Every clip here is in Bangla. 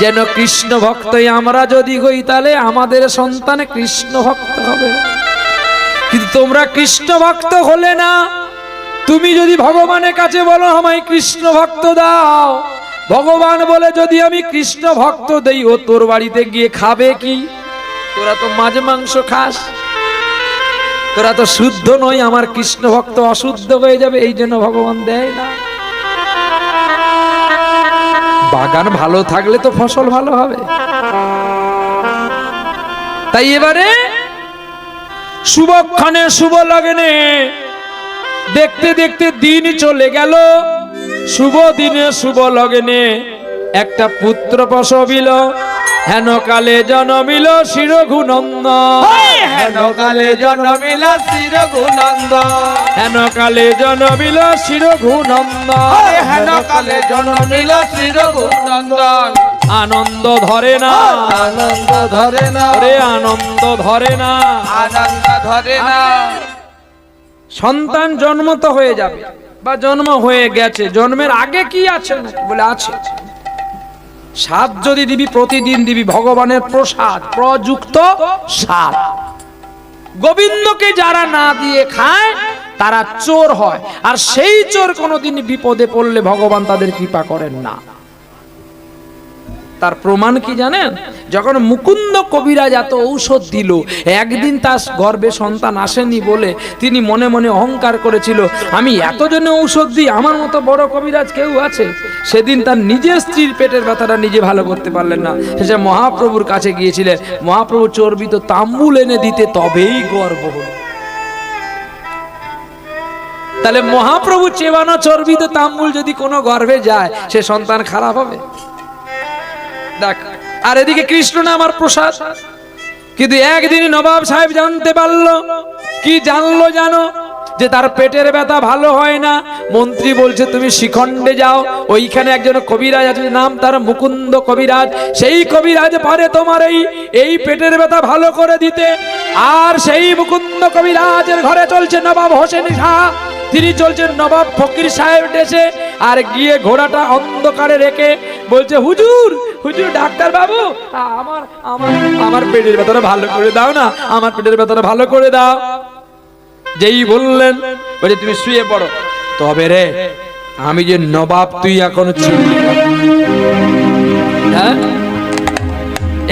যেন কৃষ্ণ ভক্তই আমরা যদি হই তাহলে আমাদের সন্তান কৃষ্ণ ভক্ত হবে। কিন্তু তোমরা কৃষ্ণ ভক্ত হলে না। তুমি যদি ভগবানের কাছে বলো আমায় কৃষ্ণ ভক্ত দাও, ভগবান বলে যদি আমি কৃষ্ণ ভক্ত দেই ও তোর বাড়িতে গিয়ে খাবে কি? তোরা তো মাছ মাংস খাস, তোরা তো শুদ্ধ নয়, আমার কৃষ্ণ ভক্ত অশুদ্ধ হয়ে যাবে, এই জন্য ভগবান দেয় না। বাগান ভালো থাকলে তো ফসল ভালো হবে। তাই এবারে শুভক্ষণে শুভ লগনে দেখতে দেখতে দিন চলে গেল। শুভ দিনে শুভ লগনে একটা পুত্র প্রসবিল। হেন কালে জন্মিল শিরঘুনন্দন, হেন কালে জন্মিল শিরঘুনন্দন, হেন কালে জন্মিল শিরঘুনন্দন, হেন কালে জন্মিল শিরঘুনন্দন। আনন্দ ধরে না, আনন্দ ধরে না, ওরে আনন্দ ধরে না, আনন্দ ধরে না। সন্তান জন্ম তো হয়ে যাবে বা জন্ম হয়ে গেছে, জন্মের আগে কি আছে না বলে আছে। সাত যদি দিবি প্রতিদিন দিবি, ভগবানের প্রসাদ প্রযুক্ত সাত। গোবিন্দকে যারা না দিয়ে খায় তারা চোর হয়, আর সেই চোর কোনোদিন বিপদে পড়লে ভগবান তাদের কৃপা করেন না। তার প্রমাণ কি জানেন? যখন মুকুন্দ কবিরাজ এত ঔষধ দিল, একদিন তার গর্ভে সন্তান আসেনি বলে তিনি মনে মনে অহংকার করেছিল, আমি এতজনে ঔষধ দিই, আমার মতো বড় কবিরাজ কেউ আছে? সেদিন তার নিজের স্ত্রীর পেটের ব্যথাটা নিজে ভালো করতে পারলেন না, সে মহাপ্রভুর কাছে গিয়েছিলেন। মহাপ্রভু চর্বিত তাম্বুল এনে দিতে তবেই গর্ভ হল। তাহলে মহাপ্রভু চেবানো চর্বিত তাম্বুল যদি কোনো গর্ভে যায়, সে সন্তান খারাপ হবে? দেখ, আর এদিকে কৃষ্ণ না আমার প্রসাদ। কিন্তু একদিন নবাব সাহেব জানতে পারলো, কি জানলো জানো? যে তার পেটের ব্যথা ভালো হয় না। মন্ত্রী বলছে তুমি শিখণ্ডে যাও, ওইখানে একজন কবিরাজ আছে, নাম তার মুকুন্দ কবিরাজ। সেই কবিরাজ পারে তোমার এই পেটের ব্যথা ভালো করে দিতে। আর সেই মুকুন্দ কবিরাজের ঘরে চলছে নবাব হোসেন শাহ, তিনি চলছেন নবাব ফকির সাহেব দেশে। আর গিয়ে ঘোড়াটা অন্ধকারে রেখে বলছে, হুজুর হুজুর ডাক্তার বাবু, আমার আমার আমার পেটের ব্যথাটা ভালো করে দাও না, আমার পেটের ব্যথাটা ভালো করে দাও। যেই বললেন, বলে তুমি শুয়ে পড়ো। তবে রে, আমি যে নবাব তুই এখনো চিনলি না, হ্যাঁ?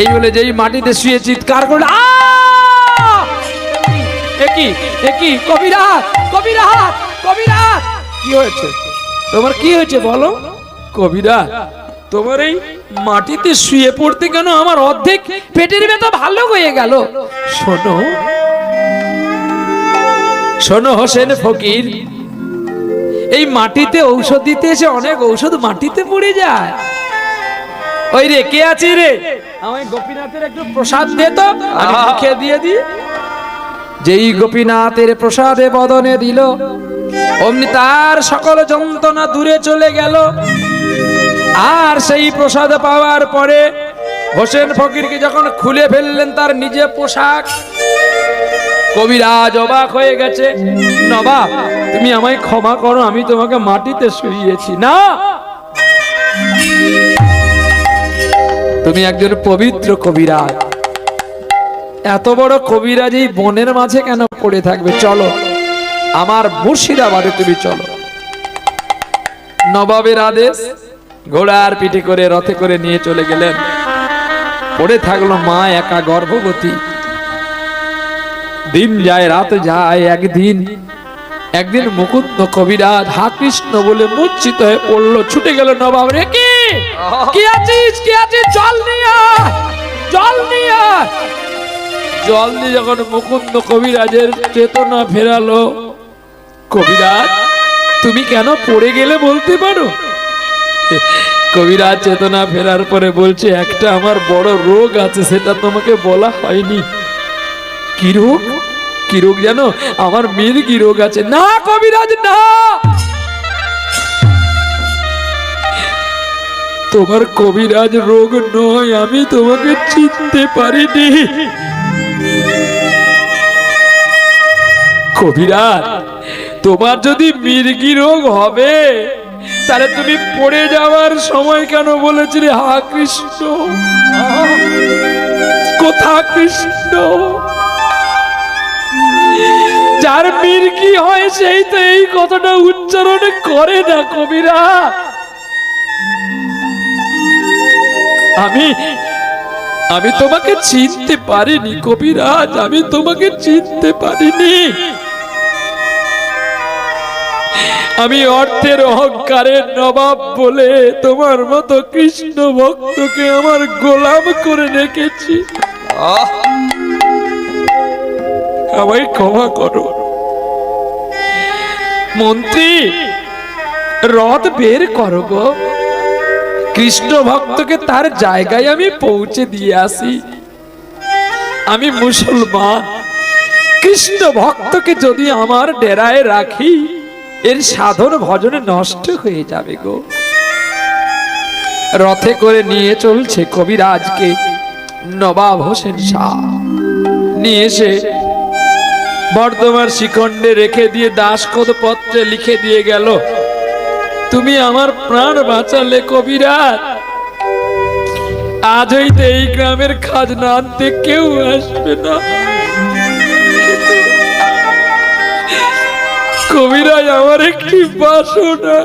এই বলে যেই মাটিতে শুয়ে চিৎকার করল, একই একই কবিরাজ কবিরাজ কবিরাজ! কি হয়েছে তোমার, কি হয়েছে বলো? কবিরাজ, তোমার এই মাটিতে শুয়ে পড়তে কেন আমার অর্ধেক পেটের ব্যথা ভালো হয়ে গেল। শোনো শোনো হোসেন ফকির, এই মাটিতে ঔষধ দিতে এসে অনেক ঔষধ মাটিতে পড়ে যায়। ওই রে, কে আছি রে, আমায় গোপীনাথের একটু প্রসাদ দে তো, আমি মুখে দিয়ে দিই। যেই গোপীনাথের প্রসাদে বদনে দিল, অমনি তার সকল যন্ত্রণা দূরে চলে গেল। আর সেই প্রসাদ পাওয়ার পরে হোসেন ফকিরকে যখন খুলে ফেললেন তার নিজে পোশাক, কবিরাজ অবাক হয়ে গেছে। নবাব, তুমি আমায় ক্ষমা করো, আমি তোমাকে মাটিতে শুইয়েছি না, তুমি একজন পবিত্র কবিরাজ। এত বড় কবিরাজ এই বনের মাঝে কেন পড়ে থাকবে? চলো আমার মুর্শিদাবাদে তুমি চলো। নবাবের আদেশ, ঘোড়ার পিঠে করে রথে করে নিয়ে চলে গেলেন। পড়ে থাকলো মা একা গর্ভবতী। দিন যায় রাত যায়, একদিন মুকুন্দ কবিরাজ হা কৃষ্ণ বলে মূর্ছিত হয়ে পড়লো। ছুটে গেল নবাব, রে কি আছিস, কি আছিস, জল নিয়ে জল নিয়ে। জল দিয়ে যখন মুকুন্দ কবিরাজের চেতনা ফেরালো, কবিরাজ তুমি কেন পড়ে গেলে বলতে পারো? কবিরাজ চেতনা ফেরার পরে বলছে, একটা আমার বড় রোগ আছে, সেটা তোমাকে বলা হয়নি। কি রোগ? কি রোগ জানো? আমার মির্গি রোগ আছে। না কবিরাজ না, তোমার কবিরাজ রোগ নয়, আমি তোমাকে চিনতে পারিনি। কবিরাজ, তোমার যদি মির্গি রোগ হবে তাহলে তুমি পড়ে যাওয়ার সময় কেন বলেছিলে হা কৃষ্ণ? কোথা কৃষ্ণ? যার বীর কি হয় সেই তো এই কথাটা উচ্চারণ করে না কবিরা। আমি তোমাকে চিনতে পারিনি কবিরাজ, আমি তোমাকে চিনতে পারিনি। আমি অর্থের অহংকারের নবাব বলে তোমার মতো কৃষ্ণ ভক্তকে আমার গোলাম করে রেখেছি। আমায় ক্ষমা করো। মন্ত্রী, রথ বের করো গো, কৃষ্ণ ভক্তকে তার জায়গায় আমি পৌঁছে দিয়ে আসি। আমি মুসলমান, কৃষ্ণ ভক্তকে যদি আমার ডেরায় রাখি এর সাধন ভজনে নষ্ট হয়ে যাবে গো। রথে করে নিয়ে চলছে কবিরাজকে নবাব হোসেন শাহ। নিয়ে এসে বর্ধমান শিখণ্ডে রেখে দিয়ে দাসখত পত্রে লিখে দিয়ে গেল, তুমি আমার প্রাণ বাঁচালে কবিরাজ, আজ হইতে এই গ্রামের খাজনা আনতে কেউ আসবে না। কবিরাজ আমার একটি বাসনা,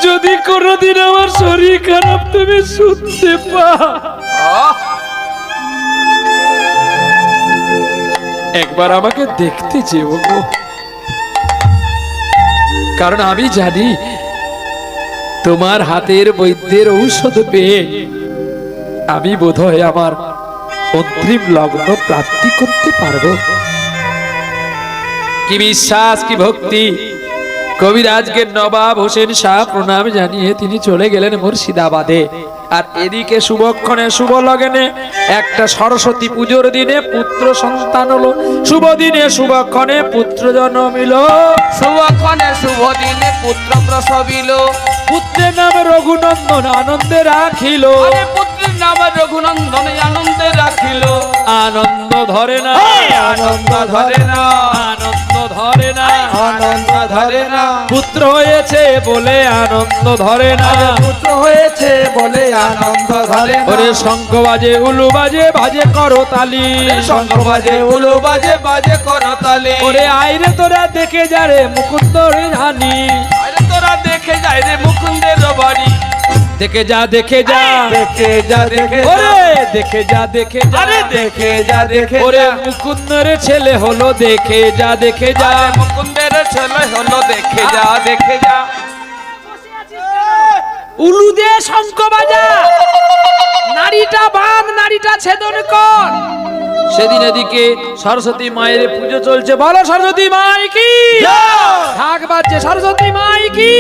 যদি কোনদিন আমার শরীর খারাপ তুমি শুনতে পাও, একবার আমাকে দেখতে যেও গো। কারণ আমি জানি তোমার হাতের বৈদ্যের ঔষধ পেয়ে আমি বোধহয় আমার অন্তিম লগ্ন প্রাপ্তি করতে পারবো। কি বিশ্বাস, কি ভক্তি! কবিরাজকে নবাব হোসেন শাহ প্রণাম জানিয়ে তিনি চলে গেলেন মুর্শিদাবাদে। আর এদিকে শুভক্ষণে শুভ লগনে একটা সরস্বতী পুজোর দিনে পুত্র সন্তান হলো। শুভ দিনে শুভক্ষণে পুত্র জন্মিল। শুভক্ষণে শুভ দিনে পুত্র প্রসবিল। পুত্রের নাম রঘুনন্দন আনন্দে রাখিল। পুত্রের নাম রঘুনন্দন আনন্দে রাখিল। আনন্দ ধরে না, আনন্দ ধরে না, আনন্দ ধরে না, আনন্দ ধরে না। পুত্র হয়েছে বলে আনন্দ ধরে না, পুত্র হয়েছে বলে আনন্দ ধরে না। ওরে শঙ্খ বাজে উলু বাজে বাজে করো তালি, শঙ্খ বাজে উলু বাজে বাজে করতালি। ওরে আইরে তোরা দেখে যা রে মুকুন্দর রানী, আরে তোরা দেখে যাই রে মুকুন্দের বাড়ি। দেখে যা দেখে যা দেখে যা দেখে যা। ওরে দেখে যা দেখে যা, আরে দেখে যা দেখে ওরে যা। মুকুন্দর ছেলে হলো দেখে যা দেখে যা। আরে মুকুন্দের ছেলে হলো দেখে যা দেখে যা। উলু দে শঙ্খ বাজা, নারীটা বাঁধ, নারীটা ছেদন কর। সেদিন এদিকে সরস্বতী মায়ের পুজো চলছে, বলো সরস্বতী মাই কি ঢাক বাজছে, সরস্বতী মাই কি,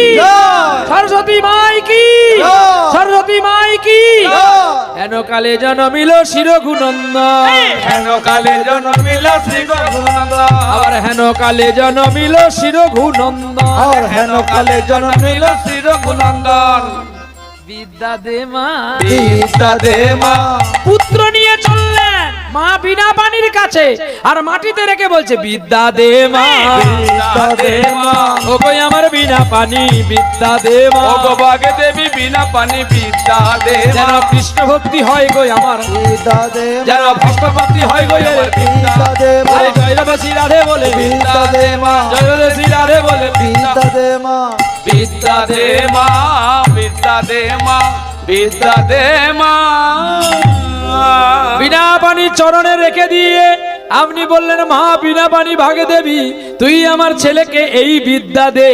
সরস্বতী মাই কি, সরস্বতী মাই কি। হেন কালে জন্মিল শ্রী রঘুনন্দন, হেন কালে জন্মিল শ্রী রঘুনন্দন। আবার হেন কালে জন্মিল শ্রী রঘুনন্দন, আর হেন কালে জন্মিল শ্রী রঘুনন্দন। বিদ্যা দে মা, বিদ্যা দে মা। পুত্র নিয়ে চললেন মা বিনা পানির কাছে, আর মাটিতে রেখে বলছে বিদ্যা দে মা, বিদ্যা দে মা। ও গো আমার বিনা পানি বিদ্যা দে মা। ও গো বাগে দেবী বিনা পানি বিদ্যা দে মা। যেন কৃষ্ণ ভক্তি হয় গো আমার, বিদ্যা দে মা। যেন ভক্ত ভক্তি হয় গো আমার। বিদ্যা দে মা। আরে জয় রাধে রাধে বলে বিদ্যা দে মা। জয় রাধে রাধে বলে বিদ্যা দে মা। বিদ্যা দে মা বিদ্যা দে মা। বিদ্যা দে মা। বিনা পানি চরণে রেখে দিয়ে আপনি বললেন মা বিনা পানি ভাগে দেবী, তুই আমার ছেলেকে এই বিদ্যা দে,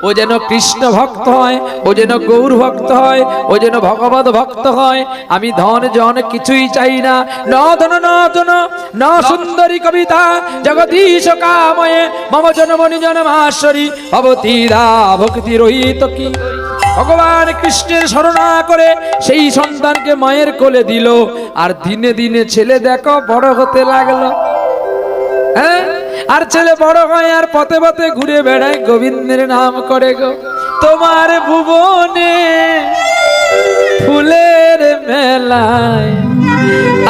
ও যেন কৃষ্ণ ভক্ত হয়, ও যেন গৌর ভক্ত হয়, ও যেন ভগবত ভক্ত হয়। আমি ধন জন কিছুই চাই না, ন ধন ন জন ন সুন্দরী কবিতা জগদীশ কাময়ে মম জনমনি জনমাশ্বরী ভবতীরা ভক্তি রহিত কি। ভগবান কৃষ্ণের শরণা করে সেই সন্তানকে মায়ের কোলে দিল, আর দিনে দিনে ছেলে দেখো বড় হতে লাগলো। হ্যাঁ, আর ছেলে বড় হয় আর পথে পথে ঘুরে বেড়ায় গোবিন্দের নাম করে গো। তোমার ভুবনে ফুলের মেলায়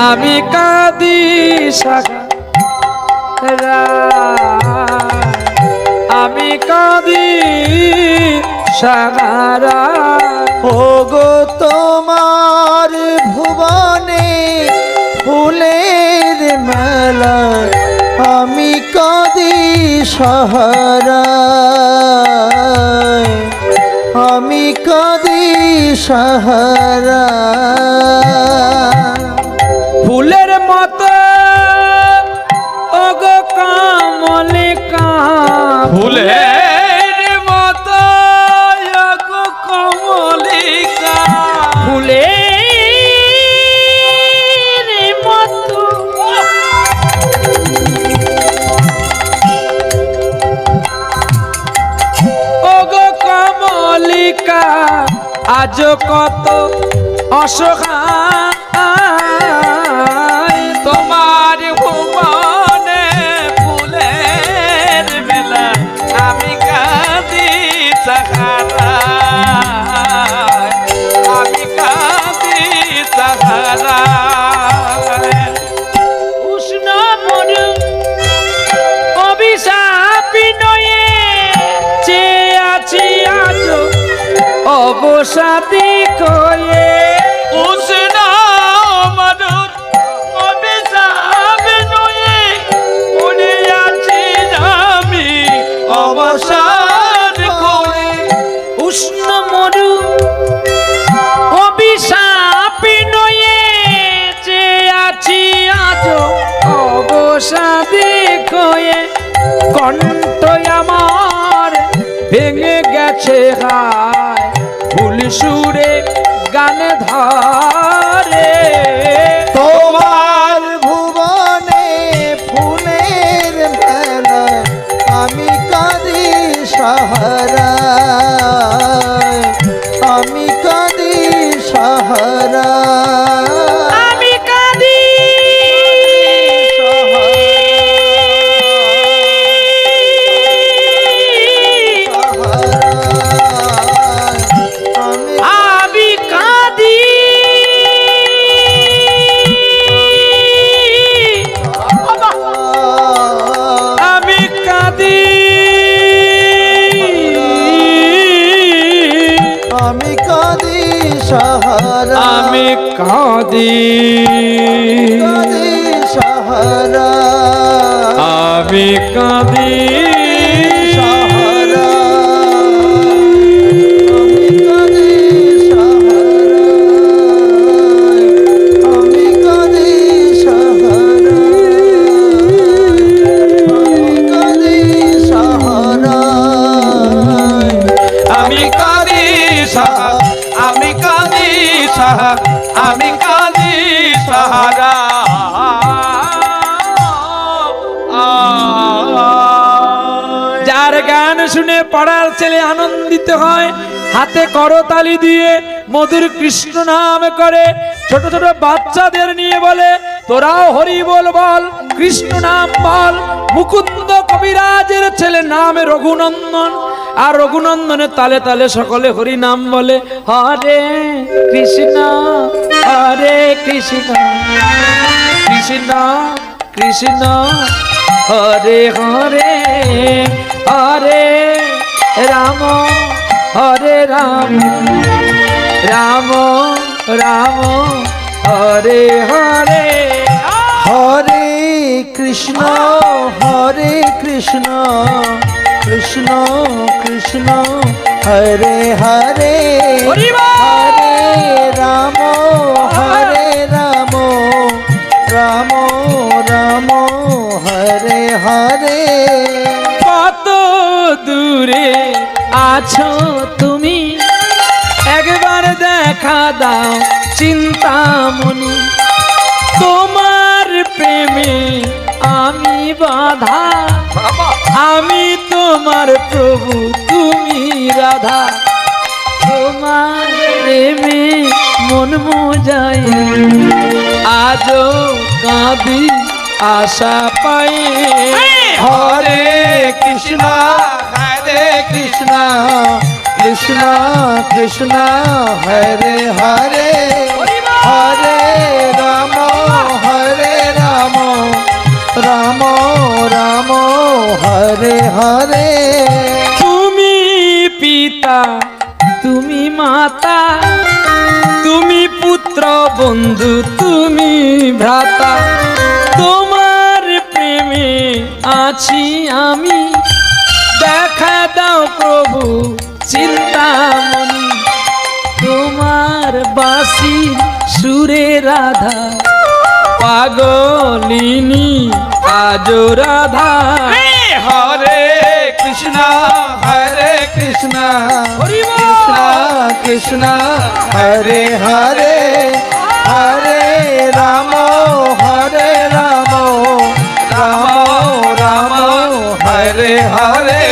আমি কাঁদি সাগা, আমি কাঁদি সাহারা। ওগো তোমার ভুবনে ফুলের মেলা আমি কাঁদি সাহারা, আমি কাঁদি সাহারা। ফুলের মতো ওগো কমলিকা, ফুলের মতো গো কমলিকা, ফুলের মতো ওগো কমলিকা, আজ কত অসহায়। তোমার ভুবনে ফুলের মেলা আমি কাঁদি সাহারা, আমি কাঁদি সাহারা। উষ্ণ মরু অভিশাপী নয়ে চেয়ে আছি আজ অবসাদী কয়ে। উষ্ণ মধুর অভিশাপ নয়ে পড়ে আছি আমি অবসাদ করে। উষ্ণ মরু অভিশাপী নয়ে চেয়ে আছি আজ অবসাদী কয়ে। কণ্ঠ আমার ভেঙে গেছে হায়, ফুল সুরে গানে ধরে। তোমার ভুবনে ফুলের মেলা আমি কাঁদি সাহারা, আমি কাঁদি সাহারা। আমি কাঁদি আমি কাঁদি আমি কাঁদি আমি কাঁদি সাহারা, আমি কাঁদি কাঁদি সাহারা, আমি কাঁদি সাহারা, আমি কাঁদি সাহারা, আমি কাঁদি সাহারা, আমি কাঁদি সাহারা, আমি কাঁদি সাহা, আমি কাঁদি সাহা, আমি কাঁদি সাহারা। যার গান শুনে পাড়ার ছেলে আনন্দিত হয়, হাতে করতালি দিয়ে মধুর কৃষ্ণ নাম করে। ছোট ছোট বাচ্চাদের নিয়ে বলে, তোরাও হরি বল বল, কৃষ্ণ নাম বল। মুকুন্দ কবিরাজের ছেলে নামে রঘুনন্দন, আর রঘুনন্দনের তালে তালে সকলে হরি নাম বলে। হরে কৃষ্ণ হরে কৃষ্ণ, কৃষ্ণ কৃষ্ণ হরে হরে, হরে রাম হরে রাম, রাম রাম হরে হরে। হরে কৃষ্ণ কৃষ্ণ কৃষ্ণ কৃষ্ণ হরে হরে, হরি বল। হরে রাম রাম রাম হরে হরে। কত দূরে আছো তুমি, একবার দেখা দাও চিন্তামণি। তোমার প্রেমে আমি বাধা, আমি তোমার প্রভু তুমি রাধা। তোমার প্রেমে মন মোজাই, আজও কাঁদি আশা পাই। হরে কৃষ্ণ কৃষ্ণ কৃষ্ণ কৃষ্ণ হরে হরে, হরে রাম রাম রাম রাম হরে হরে তুমি পিতা তুমি মাতা তুমি পুত্র বন্ধু তুমি ভ্রাতা তোমার প্রেমে আছি আমি দেখা দাও প্রভু চিন্তামণি তোমার বাঁশি সুরে রাধা পাগলিনী আজ রাধা হরে কৃষ্ণ হরে কৃষ্ণ হরি বল। কৃষ্ণ কৃষ্ণ হরে হরে হরে রাম হরে রাম রাম রাম হরে হরে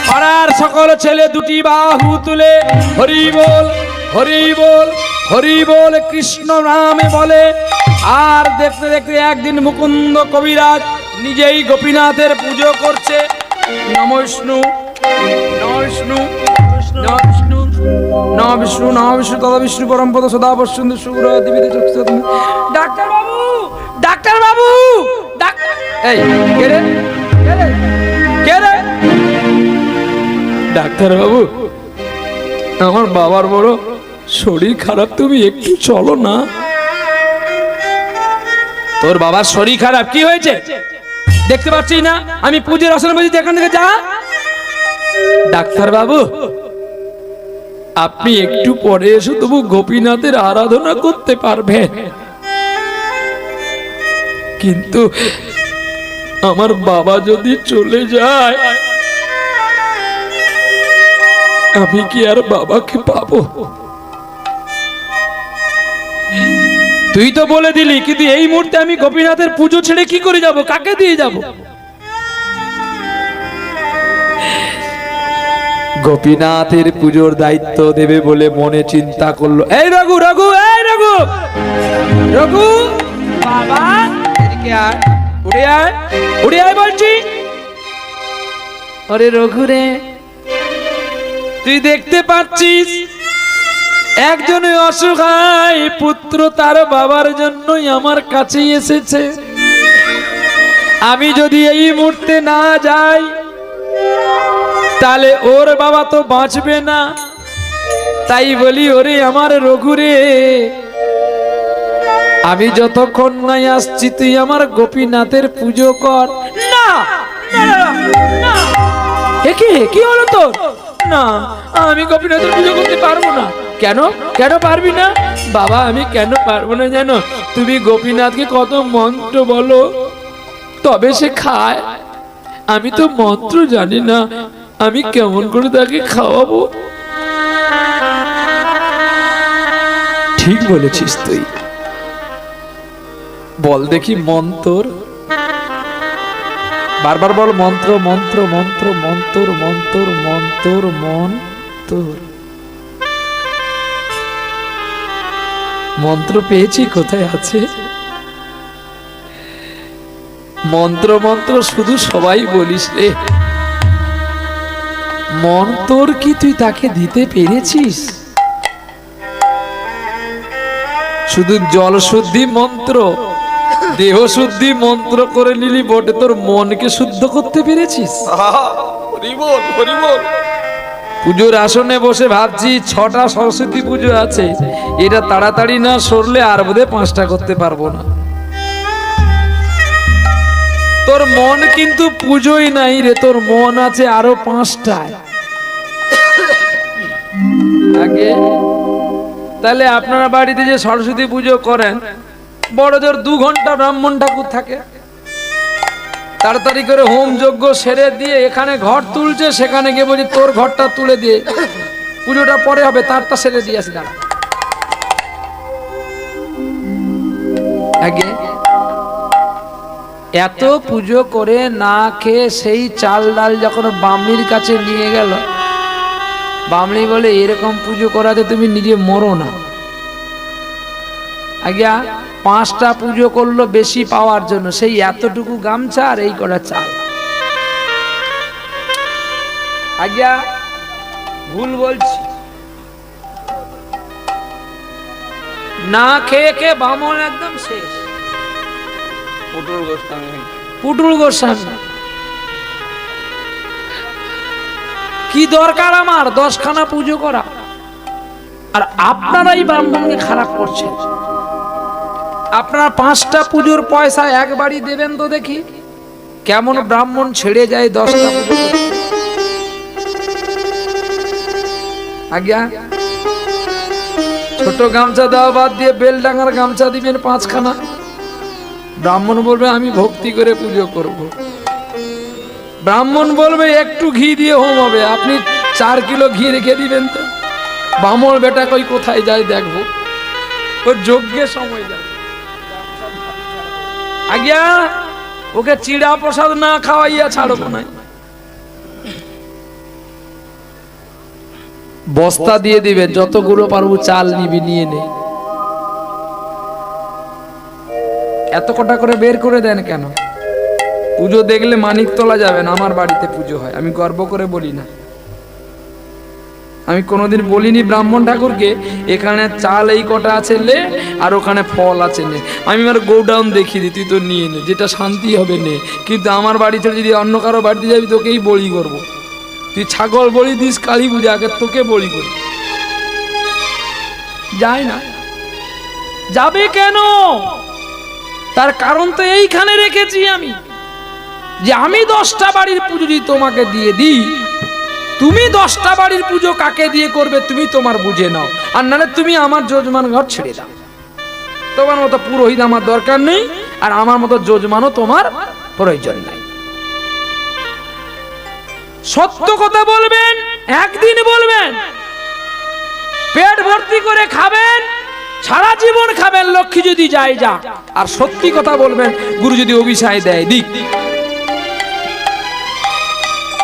পাড়ার সকল ছেলে দুটি বাহু তুলে হরি বল হরি বল হরি বল কৃষ্ণ নামে বলে। আর দেখতে দেখতে একদিন মুকুন্দ কবিরাজ নিজেই গোপীনাথের পুজো করছে। নম বিষ্ণু নম বিষ্ণু নম বিষ্ণু নম বিষ্ণু নম বিষ্ণু তদ বিষ্ণু পরমপদ সদা পশ্যন্তু শুভ্র দিবিতে চক্ষু। ডাক্তার বাবু ডাক্তার বাবু এই কে রে কে রে কে রে ডাক্তার বাবু আমার বাবার বড় শরীর খারাপ তুমি একটু চলো না। তোর বাবার শরীর খারাপ কি হয়েছে দেখতে পাচ্ছি না আমি পূজার আসনে বসেছি এখান থেকে যা। ডাক্তার বাবু আপনি একটু পরে এসে তবু গোপীনাথের আরাধনা করতে পারবেন কিন্তু আমার বাবা যদি চলে যায় আমি কি আর বাবাকে পাবো? তুই তো বলে দিলি কিন্তু এই মুহূর্তে আমি গোপীনাথের পুজো ছেড়ে কি করে যাব কাকে দিয়ে যাব? গোপীনাথের পুজোর দায়িত্ব দেবে বলে মনে চিন্তা করলো। এই রঘু রঘু এই রঘু রঘু বাবা এদিকে আয় উড়ে আয় উড়ে আয় বলছি। আরে রঘু রে তুই দেখতে পাচ্ছিস একজন অসহায় পুত্র তার বাবার জন্যই আমার কাছে এসেছে। আমি যদি এই মুহূর্তে না যাই তাহলে ওর বাবা তো বাঁচবে না। তাই বলি ওরে আমার রঘুরে আমি যতক্ষণ নাই আসছি তুই আমার গোপীনাথের পুজো কর। না কি হলো তোর? না আমি গোপীনাথের পুজো করতে পারবো না। কেন কেন পারবি না? বাবা আমি কেন পারবো না জানো? তুমি গোপীনাথকে কত মন্ত্র বলো তবে সে খায়। আমি তো মন্ত্র জানি না, আমি কেমন করে তাকে খাওয়াবো? ঠিক বলেছিস তুই, বল দেখি মন্ত্র, বারবার বল মন্ত্র মন্ত্র মন্ত্র মন্ত্র মন্ত্র মন্ত্র মন্ত্র। মন্ত্র পেয়েছি, কোথায় আছে মন্ত্র? মন্ত্র শুধু সবাই বলিস রে, মন্ত্র কি তুই তাকে দিতে পেরেছিস? শুধু জল শুদ্ধি মন্ত্র, দেহ শুদ্ধি মন্ত্র করে নিলি বটে, তোর মনকে শুদ্ধ করতে পেরেছিস? পুজোর আসনে বসে ভাবছি 6টা সরস্বতী পুজো আছে, এটা তাড়াতাড়ি না সরলে আর বোধহয় 5টা করতে পারবো না। তোর মন কিন্তু পুজোই নাই রে, তোর মন আছে আরো 5টায়। আগে তাহলে আপনারা বাড়িতে যে সরস্বতী পুজো করেন বড় জোর 2 ঘন্টা ব্রাহ্মণ ঠাকুর থাকে, তাড়াতাড়ি করে হোম যজ্ঞ সেরে দিয়ে এখানে ঘর তুলছে, সেখানে গিয়ে বলছি তোর ঘরটা তুলে দিয়ে পুজোটা পরে হবে, তারটা সেরে দিয়ে আসি। দাঁড়া আগে এত পুজো করে না খেয়ে সেই চাল ডাল যখন বামনির কাছে নিয়ে গেল, বামনি বলে এরকম পুজো করাতে তুমি নিজে মরো না। আগে 5টা পুজো করলো বেশি পাওয়ার জন্য, সেই এতটুকু গামছা আর এই কটা চাল। আগে ভুল বলছি, না খেয়ে খেয়ে বামন একদম শেষ। পুটুল গোস্বামী। কি দরকার আমার 10খানা পুজো করা? আর আপনারাই ব্রাহ্মণকে খারাপ করছেন। আপনারা 5টা পুজোর পয়সা একবারই দেবেন তো দেখি কেমন ব্রাহ্মণ ছেড়ে যায় 10টা পুজো করতে। আজ্ঞা, ছোট গামছা দেওয়া বাদ দিয়ে বেলডাঙ্গার গামছা দিবেন 5খানা। ব্রাহ্মণ বলবে আমি ভক্তি করে পুজো করব। ব্রাহ্মণ বলবে একটু ঘি দিয়ে হোম হবে, আপনি 4 কিলো ঘি রেখে দিবেন তো। বামল বেটা কই কোথায় যায় দেখবো, ওর যজ্ঞের সময় যাবে। আজ্ঞা, ওকে চিড়া প্রসাদ না খাওয়াইয়া ছাড়বো না। বস্তা দিয়ে দিবেন, যতগুলো পারবো চাল নিবি নিয়ে নে। এত কটা করে বের করে দেন কেন? পুজো দেখলে মানিক তোলা যাবেন। আমার বাড়িতে পুজো হয়, আমি গর্ব করে বলি না। আমি কোনোদিন বলিনি ব্রাহ্মণ ঠাকুরকে এখানে চাল এই কটা আছে লে, আর ওখানে ফল আছে নে। আমি আমার গোডাউন দেখিয়ে দিই, তুই তো নিয়ে নে, যেটা শান্তি হবে নে। কিন্তু আমার বাড়ি ছেড়ে যদি অন্য কারো বাড়িতে যাবি তোকেই বলি করবো। তুই ছাগল বলি দিস কালী পূজা, আগে তোকে বলি করি। যায় না, যাবে কেন? তার কারণ তো এইখানে রেখেছি আমি, যে আমি 10টা বাড়ির পুজো যদি তোমাকে দিয়ে দিই, তুমি 10টা বাড়ির পুজো কাকে দিয়ে করবে তুমি তোমার বুঝে নাও। আর নাহলে তুমি আমার যজমান ঘর ছেড়ে দাও। তোমার মতো পুরোহিত আমার দরকার নেই, আর আমার মতো যজমানও তোমার প্রয়োজন নাই। সত্য কথা বলবেন, একদিন বলবেন, পেট ভর্তি করে খাবেন, সারা জীবন খাবেন, লক্ষ্মী যদি যায় যা। আর সত্যি কথা বলবেন, গুরু যদি অভিশাপ দেয় দিক।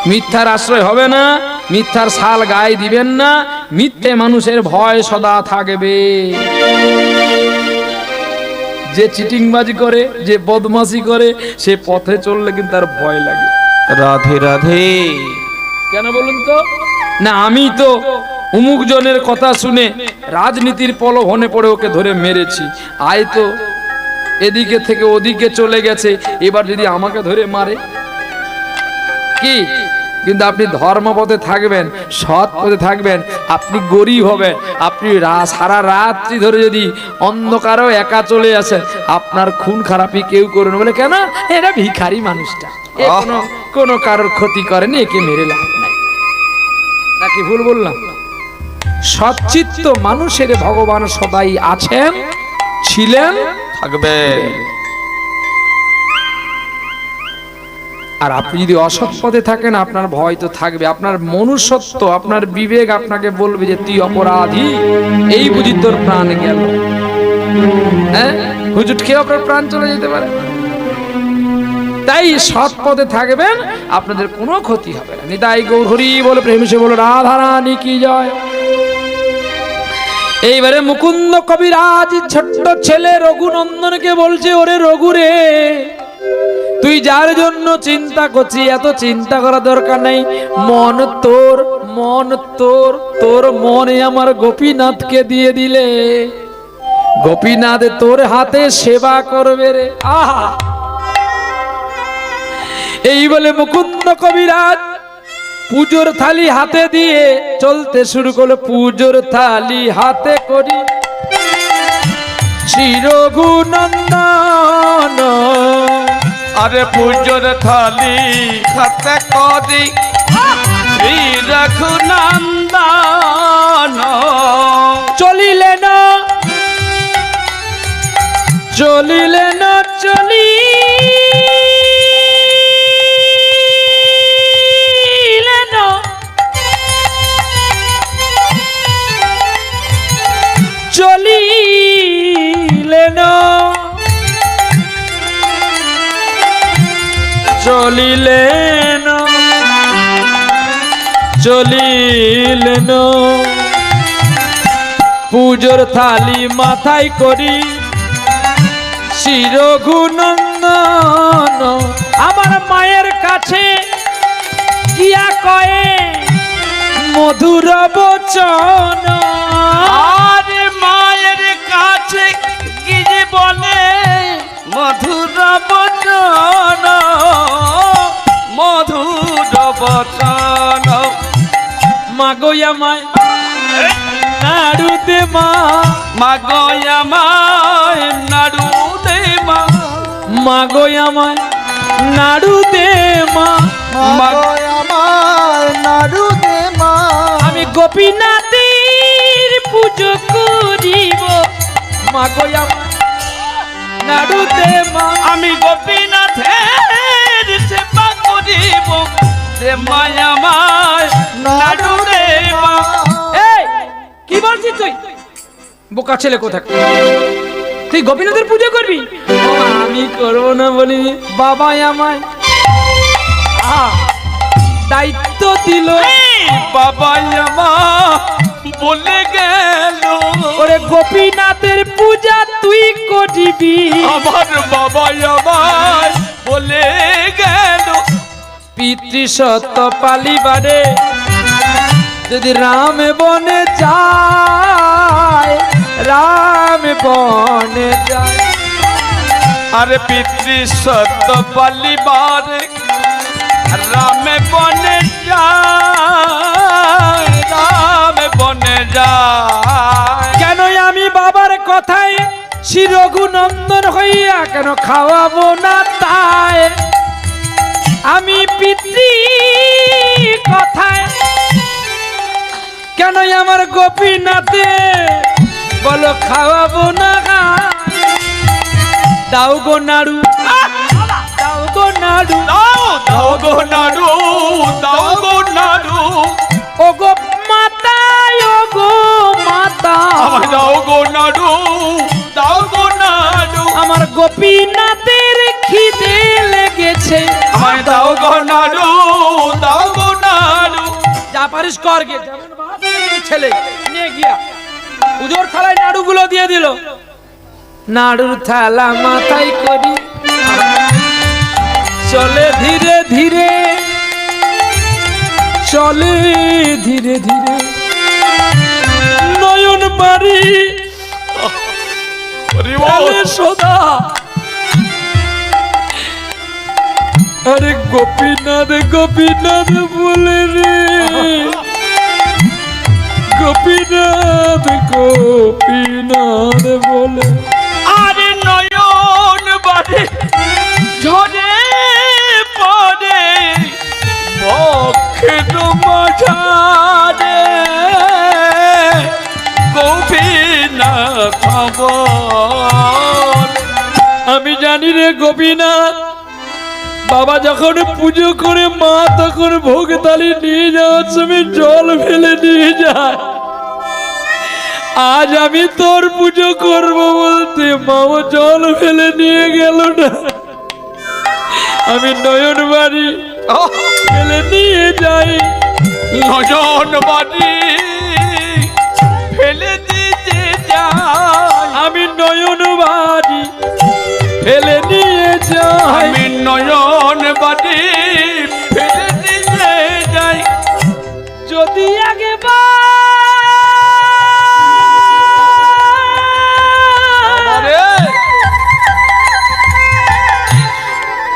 মিথ্যার আশ্রয় হবে না, মিথ্যার শাল গায়ে দিবেন না, মিথ্যে মানুষের ভয় সদা থাকবে। যে চিটিংবাজি করে, যে বদমাশি করে, সে পথে চললে কিন্তু তার ভয় লাগে। রাধে রাধে। কেন বলুন তো? না আমি তো অমুক জনের কথা শুনে রাজনীতির প্রলোভনে পড়ে ওকে ধরে মেরেছি, আয় তো এদিকে থেকে ওদিকে চলে গেছে, এবার যদি আমাকে ধরে মারে কি? কিন্তু আপনি ধর্মপথে থাকবেন, সৎ পথে থাকবেন, আপনি গরিব হবেন, আপনি সারা রাত্রি ধরে যদি অন্ধকারেও একা চলে আসেন, আপনার খুন খারাপি কেউ করুন বলে কেন? এটা ভিখারি মানুষটা, কোনো কারোর ক্ষতি করেনি, একে মেরে লাভ নাই। নাকি ভুল বললাম? সচ্চিত্ত মানুষের ভগবান সদাই আছেন, ছিলেন, থাকবেন। আর আপনি যদি অসৎ পথে থাকেন, আপনার ভয় তো থাকবে। আপনার মনুষ্যত্ব, আপনার বিবেক আপনাকে বলবে যে তুই অপরাধী, এই বুঝি তোর প্রাণ গেল। হ্যাঁ, হুজুট খেয়ে আপনার প্রাণ চলে যেতে পারে। তাই সৎ পথে থাকবেন, আপনাদের কোনো ক্ষতি হবে না। নিতাই গৌর হরি বলে, প্রেম সে বলো রাধা রানী কি জয়। এইবারে মুকুন্দ কবিরাজ ছোট্ট ছেলে রঘুনন্দনকে বলছে, ওরে রঘু রে, তুই যার জন্য চিন্তা করছিস, এত চিন্তা করা দরকার নাই। মন তোর, মন তোর, তোর মনে আমার গোপীনাথকে দিয়ে দিলে, গোপীনাথ তোর হাতে সেবা করবে রে। আহা, এই বলে মুকুন্দ কবিরাজ পুজোর থালি হাতে দিয়ে চলতে শুরু করলো। পুজোর থালি হাতে করি শ্রী রঘুনন্দন, আরে পুজোর থালি হাতে করি শ্রী রঘুনন্দন, চলিলেন চলিলেন চলিলেন চলিলেন চলিলেন চলিলেন, পুজোর থালি মাথায় করি শ্রী রঘুনন্দন। আমার মায়ের কাছে গিয়া কয়ে মধুর বচন, আরে মায়ের কাছে গিয়ে বলে মধুর বচন, গো আমায় নাড়ু দে মা, মা গো আমায় নাড়ু দে মা, মা গো আমায় নাড়ু দে মা, মা গো আমার নাড়ু দে মা, আমি গোপীনাথের পুজো করিব, মা গো আমায় নাড়ু দে মা, আমি গোপীনাথের সেবা করিব, দে মা আমায় নাড়ু দে মা। এই কি বলছিস তুই? বোকা ছেলে কোথা, তুই গোপীনাথের পুজো করবি? ও, আমি করবো না বলি, বাবা আমায় দায়িত্ব দিল, বাবা আমার বলে গেল, ওরে গোপীনাথের পূজা তুই করবি, আমার বাবা আমার বলে গেল, পিতৃসত্য পালিবারে যদি রাম বনে যায়, রাম বনে যায়, আরে পিতৃ সত্য পালিবার রাম বনে যায়, রাম বনে যায়। কেন আমি বাবার কথায় শ্রী রঘুনন্দন হইয়া কেন খাওয়াবো না তাই, আমি পিতৃ কথায় কেন আমার গোপীনাথে বলো খাওয়াবো না, দাও গো নাড়ু, দাও গো নাড়ু, দাও দাও গো নাড়ু, দাও গো নাড়ু, ও গো মাতা, ও গো মাতা, আমার দাও গো নাড়ু, দাও গো নাড়ু, আমার গোপীনাথের খিদে লেগেছে, আমার দাও গো নাড়ু, দাও গো নাড়ু। যা পারিস কর গে, যেমন বাপ তেমনি ছেলে নিয়ে গিয়া পুজোর থালায় নাড়ুগুলো দিয়ে দিল, নাড়ুর থালা মাথায় করি চলে ধীরে ধীরে, চলে ধীরে ধীরে, নয়ন বাড়ি কালে সদা, আরে গোপীনাথ গোপীনাথ বলে রে, গোপীনাথ গোপীনাথ বলে, আরে নয়ন বাড়ি ঝরে পড়ে বক্ষের মাঝারে, গোপীনাথ খবর। আমি জানি রে গোপীনাথ, বাবা যখন পুজো করে মা তখন ভোগ তালি নিয়ে যাওয়ার সময় জল ফেলে নিয়ে যায়, আজ আমি তোর পুজো করব বলতে মাও জল ফেলে নিয়ে গেল না, আমি নয়ন বাড়ি ফেলে নিয়ে যাই, নয়ন বাড়ি ফেলে দিতে যায়, আমি নয়ন বাড়ি ফেলে নিয়ে যাই, আমি নয়ন বাড়ি ফেলে দিতে যাই। যদি আগে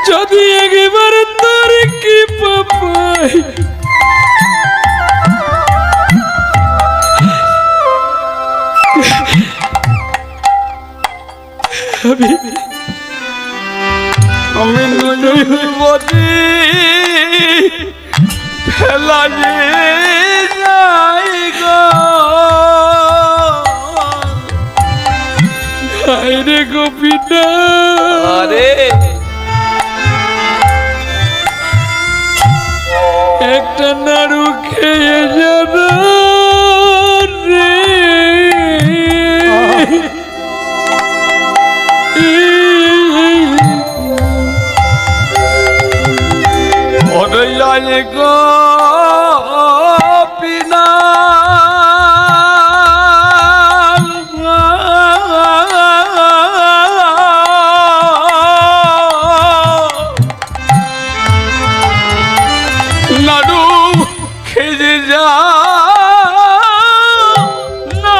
যদি একবার তোর কি পাপাই, আমি নয়ন বাড়ি ফেলা যাই গো, রে গোপীনাথ, আরে একটা নাড়ু খেয়ে যাব রে, ওরে আয় গোপীনাথ, নাড়ু খেয়ে যা না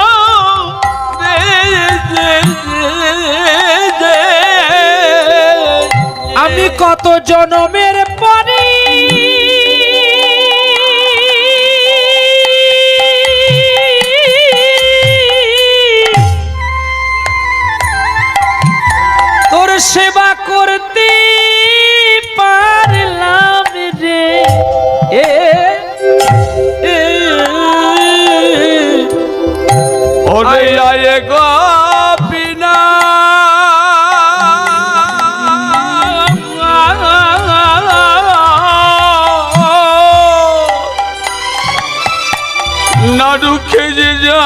আমি কত জনমের পরে সেবা করতে পারলাম রে এ এ, ওরে আয়ে গোপিনা না দুঃখে যে যা